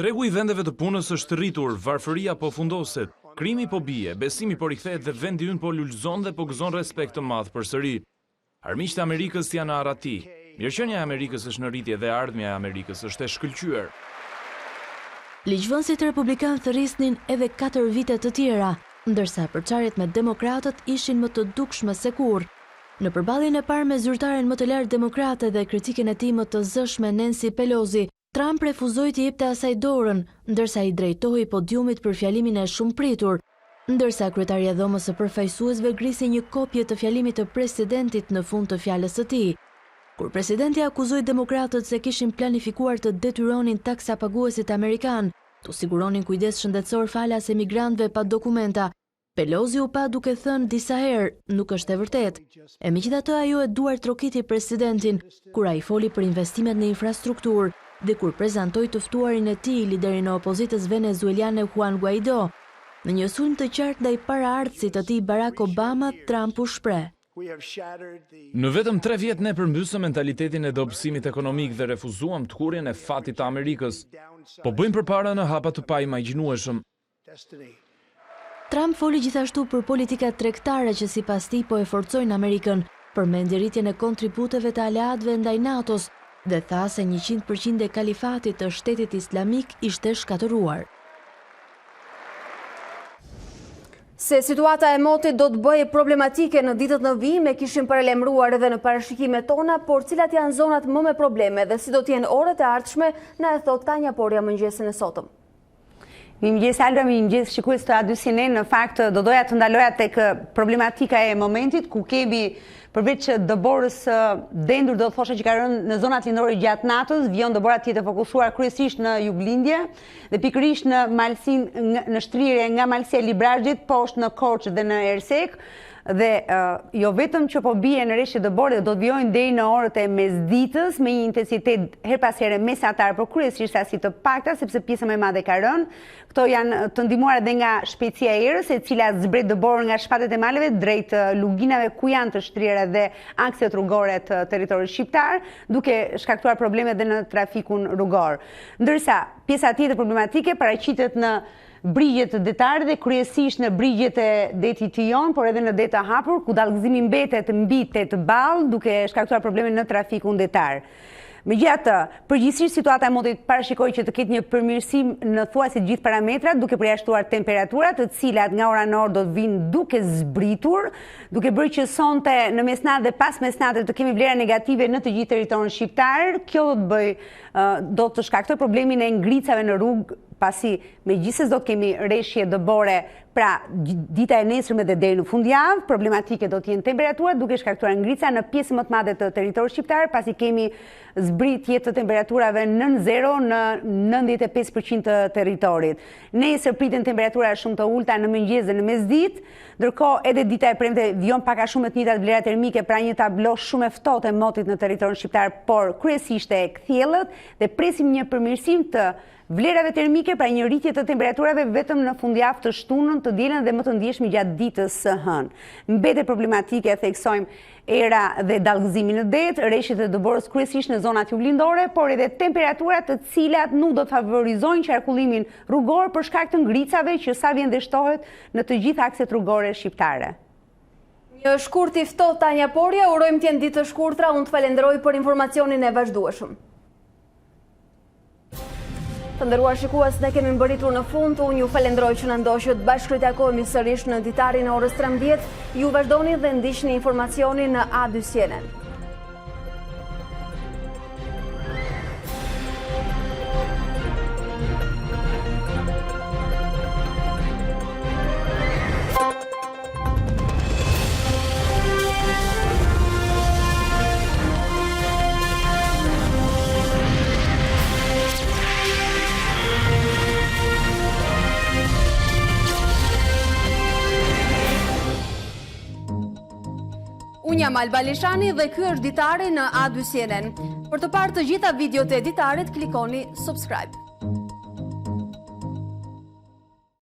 Tregu i vendeve të punës është rritur, varfëria po fundoset, krimi po bie, besimi po rikthehet dhe vendi ynë po lulëzon dhe po gëzon respekt të madh përsëri. Armiqtë e Amerikës janë në arati. Mirëqenia e Amerikës është në rritje dhe ardhmja e Amerikës është e shkëlqyer. Ligjvënësit republikan thërrisnin edhe 4 vite të tjera, ndërsa përçarjet me demokratët ishin më të dukshme se kurrë. Në përballjen e parë me zyrtaren më të lartë demokrate dhe kritikën e tij më të zëshme Nancy Pelosi, Trump refuzoi të jepte asaj dorën, ndërsa i drejtohej podiumit për fjalimin e shumëpritur, ndërsa kryetaria e Dhomës së Përfaqësuesve grisi një kopje të fjalimit të presidentit në fund të fjalës së tij. Kur presidenti akuzoi demokratët se kishin planifikuar të detyronin taksapaguesit amerikan, të siguronin kujdes shëndetësor falas emigrantëve pa dokumenta, Pelosi u pa duke thënë disa herë, nuk është e vërtetë. E megjithatë ajo e duar trokiti presidentin kur ai foli për investimet në infrastrukturë dhe kur prezantoi të ftuarin e tij, liderin e opozitës venezuelane Juan Guaido. Në një sulm të qartë ndaj paraardhësit të tij Barack Obama, Trump u shpreh: Në vetëm 3 vjet ne përmbysëm mentalitetin e dobësimit ekonomik dhe refuzuam të kurrjen e fatit të Amerikës. Po bëjmë përpara në hapa të paimagjinueshëm. Trump foli gjithashtu për politikat tregtare që sipas tij po e forcojnë Amerikën, përmendi rritjen e kontributeve të aleatëve ndaj NATO-s dhe tha se 100% e kalifatit të Shtetit Islamik ishte shkatëruar. Se situata e motit do të bëjë problematike në ditët në vijim e kishim paralajmëruar edhe në parashikimet tona, por cilat janë zonat më me probleme dhe si do të jenë orët e ardhshme, na e thot Tanja Porja mëngjesin e sotëm. Mirëmëngjes Alra, mirëmëngjes shikues të A2 në fakt do doja të ndaloja tek problematika e momentit ku kemi përveç dëborës dendur do të thosha që ka rënë në zonat lindore gjatë natës, vjen dëbora tjetër fokusuar kryesisht në juglindje dhe pikërisht në malsinë në shtrirje nga malsia e Librazhit poshtë në Korçë dhe në Ersek. Dhe jo vetëm që po bie në rreshtë dëbore, do të vijojnë deri në orët e mesditës me një intensitet her pas here mesatar, por kryesisht sasi të pakta sepse pjesa më e madhe ka rënë. Këto janë të ndihmuar edhe nga shpejtësia e erës, e cila zbret dëborën nga shpatet e maleve drejt luginave ku janë të shtrira dhe akset rrugore të territorit shqiptar, duke shkaktuar probleme edhe në trafikun rrugor. Ndërsa pjesa tjetër problematike paraqitet në brigjet detare dhe kryesisht në brigjet e detit Tijon, por edhe në det të hapur, ku dallgëzimi mbetet mbi 8 ball, duke shkaktuar probleme në trafikun detar. Megjithatë, përgjithsisht situata e motit parashikoj që të ketë një përmirësim në thuajse gjithë parametrat, duke përjashtuar temperaturat, të cilat nga ora në orë do të vinë duke zbritur, duke bërë që sonte në mesnatë dhe pas mesnatë të kemi vlera negative në të gjithë territorin shqiptar. Kjo do të shkaktoj problemin e ngricave në rrugë, pasi megjithëse do të kemi rreshje dëbore Pra, dita e nesërme dhe deri në fundjavë, problematike do t'jenë temperaturat duke shkaktuar ngrica në pjesë më të madhe të territorit shqiptar, pasi kemi zbritje të temperaturave nën zero në 95% të territorit. Nesër priten temperatura shumë të ulta në mëngjes dhe në mesditë, ndërkohë edhe dita e premte vjon pak a shumë të njëjtat vlera termike, pra një tablo shumë e ftohtë e motit në territorin shqiptar, por kryesisht e kthjellët dhe presim një përmirësim të vlerave termike, pra një rritje të temperaturave vetëm në fundjavë të shtunën, të dielën dhe më të ndjeshme gjatë ditës së hënë. Mbetet problematike, theksojmë, era dhe dallgëzimi në det, rreshtit e dëborës kryesisht në zonat juglindore, por edhe temperaturat të cilat nuk do të favorizojnë qarkullimin rrugor për shkak të ngricave që sa vjen dhe shtohet në të gjitha akset rrugore shqiptare. Një shkurt i ftohtë Tanja Porja, urojmë t'jenë ditë të shkurtra, unë të falenderoj për informacionin e vazhdueshëm. Të nderuar shikues, ne kemi mbërritur në fund, unë ju falenderoj që na ndoqët, bashkëritakojmë sërish në ditarin e orës 13, ju vazhdoni dhe ndiqni informacionin në A2 CNN. Unë jam Alba Lishani dhe ky është ditari në A2 CNN. Për të parë të gjitha videot e ditarit, klikoni subscribe.